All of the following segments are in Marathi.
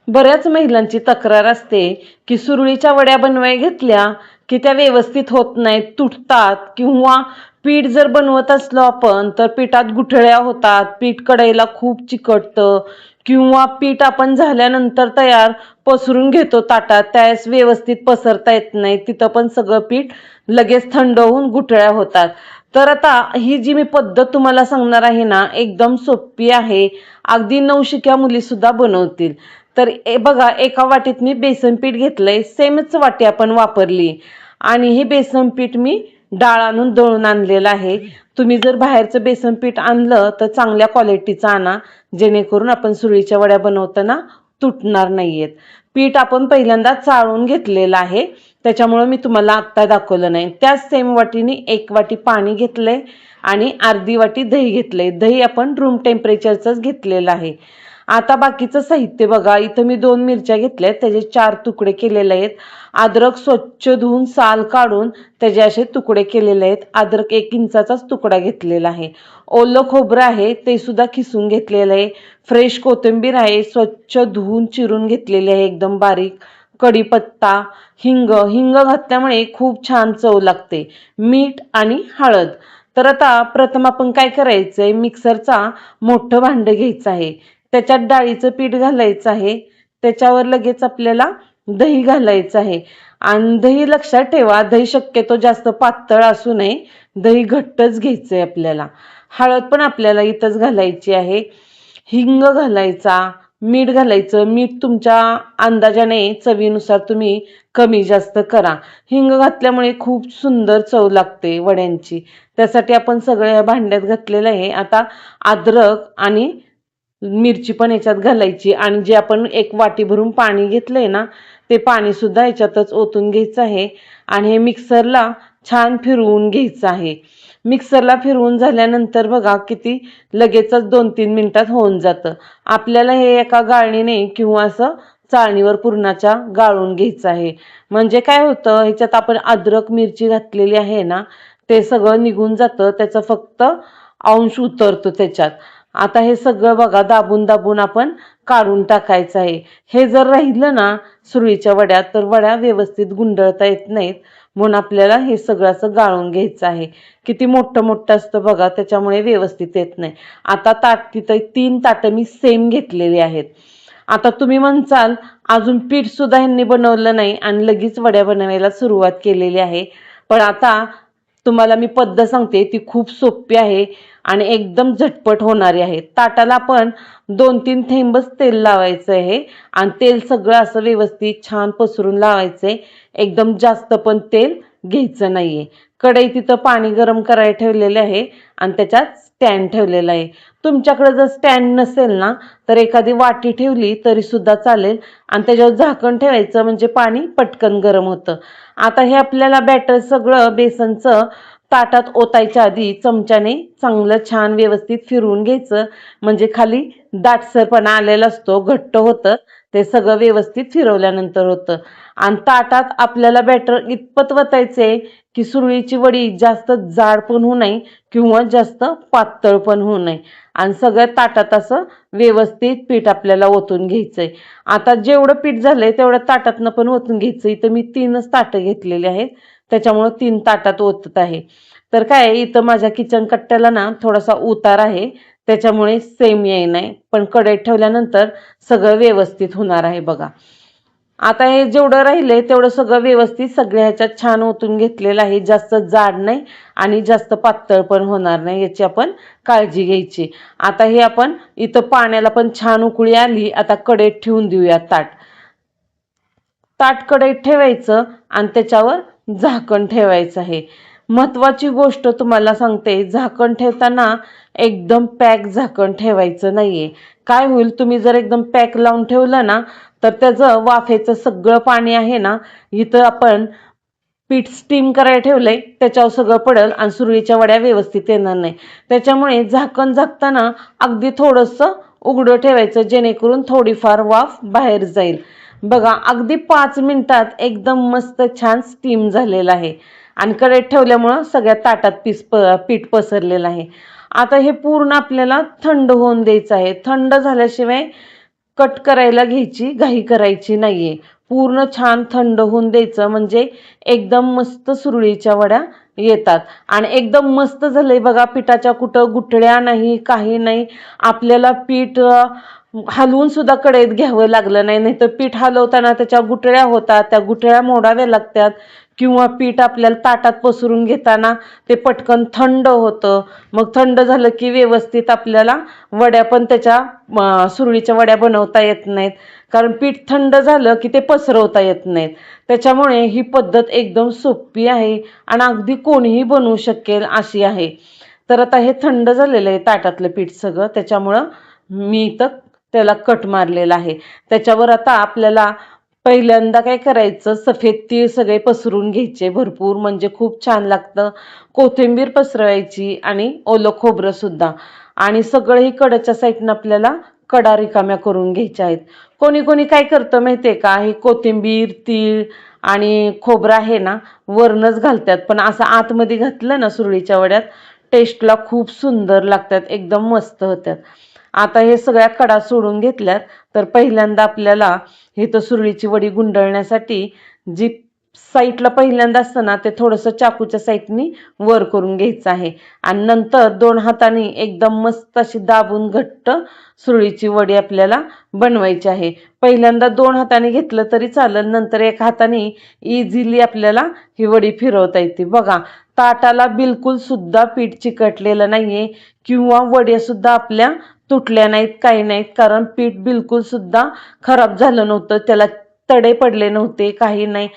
बऱ्याच महिलांची तक्रार असते की सुरळीच्या वड्या बनवाय घेतल्या की त्या व्यवस्थित होत नाहीत, तुटतात, किंवा पीठ जर बनवत असलो आपण तर पिठात गुठळ्या होतात, पीठ कढईला खूप चिकटतं, किंवा पीठ आपण झाल्यानंतर तयार पसरून घेतो ताटात, त्यास व्यवस्थित पसरता येत नाही, तिथं पण सगळं पीठ लगेच थंड होऊन गुठळ्या होतात. तर आता ही जी मी पद्धत तुम्हाला सांगणार आहे ना, एकदम सोपी आहे, अगदी नवशिक्या मुली सुद्धा बनवतील. तर बघा, एका वाटीत मी बेसन पीठ घेतलंय, सेमच वाटी आपण वापरली, आणि हे बेसन पीठ मी डाळ आणून दळून आणलेलं आहे. तुम्ही जर बाहेरचं बेसन पीठ आणलं तर चांगल्या क्वालिटीचं आणा, जेणेकरून आपण सुरळीच्या वड्या बनवताना तुटणार नाहीयेत. पीठ आपण पहिल्यांदा चाळून घेतलेलं आहे, त्याच्यामुळे मी तुम्हाला आत्ता दाखवलं नाही. त्याच सेम वाटीने 1 वाटी पाणी घेतलंय आणि अर्धी वाटी दही घेतलंय. दही आपण रूम टेम्परेचरचंच घेतलेलं आहे. आता बाकीचं साहित्य बघा, इथं मी 2 मिरच्या घेतल्यात, त्याचे 4 तुकडे केलेले आहेत. अद्रक स्वच्छ धुवून साल काढून त्याचे असे तुकडे केलेले आहेत. अद्रक 1 इंचाचाच तुकडा घेतलेला आहे. ओलं खोबरं आहे, ते सुद्धा खिसून घेतलेलं आहे. फ्रेश कोथिंबीर आहे, स्वच्छ धुवून चिरून घेतलेली आहे एकदम बारीक. कढीपत्ता, हिंग घातल्यामुळे खूप छान चव लागते. मीठ आणि हळद. तर आता प्रथम आपण काय करायचंय, मिक्सरचा मोठं भांडं घ्यायचं आहे, त्याच्यात डाळीचं पीठ घालायचं आहे, त्याच्यावर लगेच आपल्याला दही घालायचं आहे. आणि दही लक्षात ठेवा, दही शक्यतो जास्त पातळ असू नये, दही घट्टच घ्यायचंय आपल्याला. हळद पण आपल्याला इथंच घालायची आहे. हिंग घालायचा, मीठ घालायचं. मीठ तुमच्या अंदाजाने चवीनुसार तुम्ही कमी जास्त करा. हिंग घातल्यामुळे खूप सुंदर चव लागते वड्यांची, त्यासाठी आपण सगळ्या भांड्यात घातलेलं आहे. आता अद्रक आणि मिरची पण याच्यात घालायची, आणि जे आपण 1 वाटी भरून पाणी घेतलंय ना, ते पाणी सुद्धा याच्यातच ओतून घ्यायचं आहे, आणि हे मिक्सरला छान फिरवून घ्यायचं आहे. मिक्सरला फिरवून झाल्यानंतर बघा, किती लगेचच 2-3 मिनिटात होऊन जातं. आपल्याला हे एका गाळणीने किंवा असं चाळणीवर पुरणाच्या गाळून घ्यायचं आहे. म्हणजे काय होतं, ह्याच्यात आपण अद्रक मिरची घातलेली आहे ना, ते सगळं निघून जातं, त्याचं फक्त अंश उतरतो त्याच्यात. आता हे सगळं बघा दाबून दाबून आपण काढून टाकायचं आहे. हे जर राहिलं ना सुरळीच्या वड्यात, तर वड्या व्यवस्थित गुंडळता येत नाहीत, म्हणून आपल्याला हे सगळं असं गाळून घ्यायचं आहे. किती मोठं मोठं असतं बघा, त्याच्यामुळे व्यवस्थित येत नाही. आता तिथं 3 ताटं मी सेम घेतलेली आहेत. आता तुम्ही म्हणसाल, अजून पीठ सुद्धा ह्यांनी बनवलं नाही आणि लगेच वड्या बनवायला सुरुवात केलेली आहे. पण आता तुम्हाला मी पद्धत सांगते, ती खूप सोपी आहे आणि एकदम झटपट होणारी आहे. ताटाला आपण 2-3 थेंबच तेल लावायचं आहे, आणि तेल सगळं असं व्यवस्थित छान पसरून लावायचंय. एकदम जास्त पण तेल घ्यायचं नाहीये. कढई तिथं पाणी गरम करायला ठेवलेले आहे, आणि त्याच्यात स्टँड ठेवलेला आहे. तुमच्याकडे जर स्टँड नसेल ना, तर एखादी वाटी ठेवली तरी सुद्धा चालेल, आणि त्याच्यावर झाकण ठेवायचं, म्हणजे पाणी पटकन गरम होतं. आता हे आपल्याला बॅटर सगळं बेसनचं ताटात ओतायच्या आधी चमच्याने चांगलं छान व्यवस्थित फिरवून घ्यायचं, म्हणजे खाली दाटसरपणा आलेला असतो, घट्ट होतं, ते सगळं व्यवस्थित फिरवल्यानंतर होतं. आणि ताटात आपल्याला बॅटर इतपत वतायचे की सुरळीची वडी जास्त जाड पण होऊ नये किंवा जास्त पातळ पण होऊ नये, आणि सगळ्या ताटात असं व्यवस्थित पीठ आपल्याला ओतून घ्यायचंय. आता जेवढं पीठ झालंय तेवढं ताटातनं पण ओतून घ्यायचं. इथं मी 3च ताटं घेतलेली आहेत, त्याच्यामुळे 3 ताटात ओतत आहे. तर काय, इथं माझ्या किचन कट्ट्याला ना थोडासा उतार आहे, त्याच्यामुळे सेम येई नाही, पण कढईत ठेवल्यानंतर सगळं व्यवस्थित होणार आहे बघा. आता हे जेवढं राहिलंय तेवढं सगळं व्यवस्थित सगळ्या ह्याच्यात छान ओतून घेतलेलं आहे. जास्त जाड नाही आणि जास्त पातळ पण होणार नाही, याची आपण काळजी घ्यायची. आता हे आपण इथं पाण्याला पण छान उकळी आली, आता कढईत ठेवून देऊया ताट. ताट कढईत ठेवायचं आणि त्याच्यावर झाकण ठेवायचं आहे. महत्वाची गोष्ट तुम्हाला सांगते, झाकण ठेवताना एकदम पॅक झाकण ठेवायचं नाहीये. काय होईल, तुम्ही जर एकदम पॅक लावून ठेवलं ना, तर त्याचं वाफेचं सगळं पाणी आहे ना, इथं आपण पीठ स्टीम करायला ठेवलंय त्याच्यावर सगळं पडेल आणि सुरळीच्या वड्या व्यवस्थित येणार नाही. त्याच्यामुळे झाकण झाकताना अगदी थोडंसं उघडं ठेवायचं, जेणेकरून थोडीफार वाफ बाहेर जाईल. बघा, अगदी 5 मिनिटात एकदम मस्त छान स्टीम झालेलं आहे, आणि कढईत ठेवल्यामुळं सगळ्या ताटात पीठ पसरलेलं आहे. आता हे पूर्ण आपल्याला थंड होऊन द्यायचं आहे. थंड झाल्याशिवाय कट करायला घ्यायची घाई करायची नाहीये. पूर्ण छान थंड होऊन द्यायचं म्हणजे एकदम मस्त सुरळीच्या वड्या येतात. आणि एकदम मस्त झालंय बघा, पिठाच्या कुठं गुठळ्या नाही, काही नाही. आपल्याला पीठ हलवून सुद्धा कढईत घ्यावं लागलं नाही. नाहीतर पीठ हलवताना त्याच्या गुठळ्या होतात, त्या गुठळ्या मोडाव्या लागतात. किंवा पीठ आपल्याला ताटात पसरून घेताना ते पटकन थंड होतं. मग थंड झालं की व्यवस्थित आपल्याला वड्या पण त्याच्या सुरळीच्या वड्या बनवता येत नाहीत. कारण पीठ थंड झालं की ते पसरवता येत नाहीत. त्याच्यामुळे ही पद्धत एकदम सोपी आहे आणि अगदी कोणीही बनवू शकेल अशी आहे. तर आता हे थंड झालेलं आहे ताटातलं पीठ सगळं, त्याच्यामुळं मी इथं त्याला कट मारलेला आहे. त्याच्यावर आता आपल्याला पहिल्यांदा काय करायचं, सफेद तीळ सगळे पसरून घ्यायचे भरपूर, म्हणजे खूप छान लागतं. कोथिंबीर पसरवायची आणि ओलं खोबरं सुद्धा. आणि सगळं ही कडच्या साईडनं आपल्याला कडा रिकाम्या करून घ्यायच्या आहेत. कोणी कोणी काय करतं माहितीये का, ही कोथिंबीर, तीळ आणि खोबरं आहे ना वरणच घालतात. पण असं आतमध्ये घातलं ना सुरळीच्या वड्यात, टेस्टला खूप सुंदर लागतात, एकदम मस्त होतात. आता हे सगळ्या कडा सोडून घेतल्यात. तर पहिल्यांदा आपल्याला इथं सुरळीची वडी गुंडळण्यासाठी जी साईडला पहिल्यांदा असतं ना ते थोडंसं चाकूच्या साईडनी वर करून घ्यायचं आहे. आणि नंतर 2 हातांनी एकदम मस्त अशी दाबून घट्ट सुरळीची वडी आपल्याला बनवायची आहे. पहिल्यांदा 2 हातांनी घेतलं तरी चालेल, नंतर 1 हाताने इझिली आपल्याला ही वडी फिरवता येते. बघा, ताटाला बिलकुल सुद्धा पीठ चिकटलेलं नाहीये किंवा वड्या सुद्धा आपल्या तुटल्या नाहीत, काही नाहीत. कारण पीठ बिलकुल सुद्धा खराब झालं नव्हतं, त्याला तडे पडले नव्हते, काही नाही.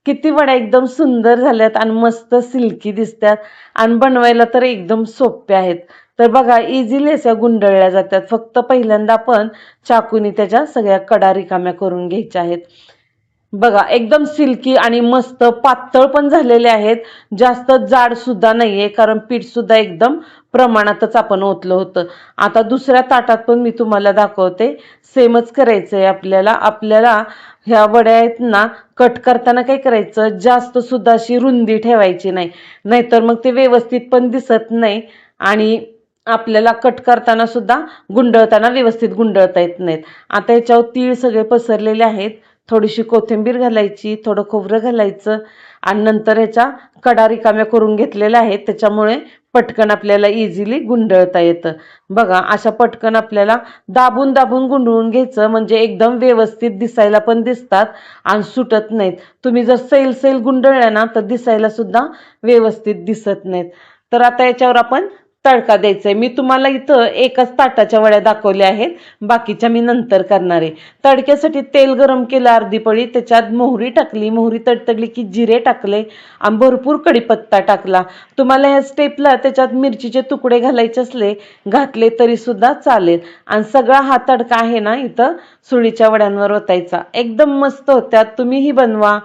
किती वड्या एकदम सुंदर झाल्यात आणि मस्त सिल्की दिसतात आणि बनवायला तर एकदम सोप्या आहेत. तर बघा, इझिली अशा गुंडळल्या जातात. फक्त पहिल्यांदा आपण चाकूनी त्याच्या सगळ्या कडा रिकाम्या करून घ्यायच्या आहेत. बघा, एकदम सिल्की आणि मस्त पातळ पण झालेले आहेत, जास्त जाड सुद्धा नाहीये, कारण पीठ सुद्धा एकदम प्रमाणातच आपण ओतलं होतं. आता दुसऱ्या ताटात पण मी तुम्हाला दाखवते. सेमच करायचंय आपल्याला. आपल्याला ह्या वड्या आहेत ना कट करताना काय करायचं, जास्त सुद्धा अशी रुंदी ठेवायची नाही, नाहीतर मग ते व्यवस्थित पण दिसत नाही आणि आपल्याला कट करताना सुद्धा गुंडळताना व्यवस्थित गुंडळता येत नाहीत. आता ह्याच्यावर तीळ सगळे पसरलेले आहेत, थोडीशी कोथिंबीर घालायची, थोडं खोबरं घालायचं आणि नंतर ह्याच्या कडा रिकाम्या करून घेतलेल्या आहेत, त्याच्यामुळे पटकन आपल्याला इझिली गुंडळता येतं. बघा, अशा पटकन आपल्याला दाबून दाबून गुंडळून घ्यायचं म्हणजे एकदम व्यवस्थित दिसायला पण दिसतात आणि सुटत नाहीत. तुम्ही जर सैल सैल गुंडळल्या ना तर दिसायला सुद्धा व्यवस्थित दिसत नाहीत. तर आता याच्यावर आपण तडका द्यायचा आहे. मी तुम्हाला इथं एकच ताटाच्या वड्या दाखवल्या आहेत, बाकीच्या मी नंतर करणार आहे. तडक्यासाठी तेल गरम केलं अर्धी पळी, त्याच्यात मोहरी टाकली, मोहरी तडतडली की जिरे टाकले आणि भरपूर कढीपत्ता टाकला. तुम्हाला ह्या स्टेपला त्याच्यात मिरचीचे तुकडे घालायचे असले घातले तरी सुद्धा चालेल. आणि सगळा हा तडका आहे ना इथं सुरळीच्या वड्यांवर ओतायचा. एकदम मस्त होत्यात, तुम्हीही बनवा.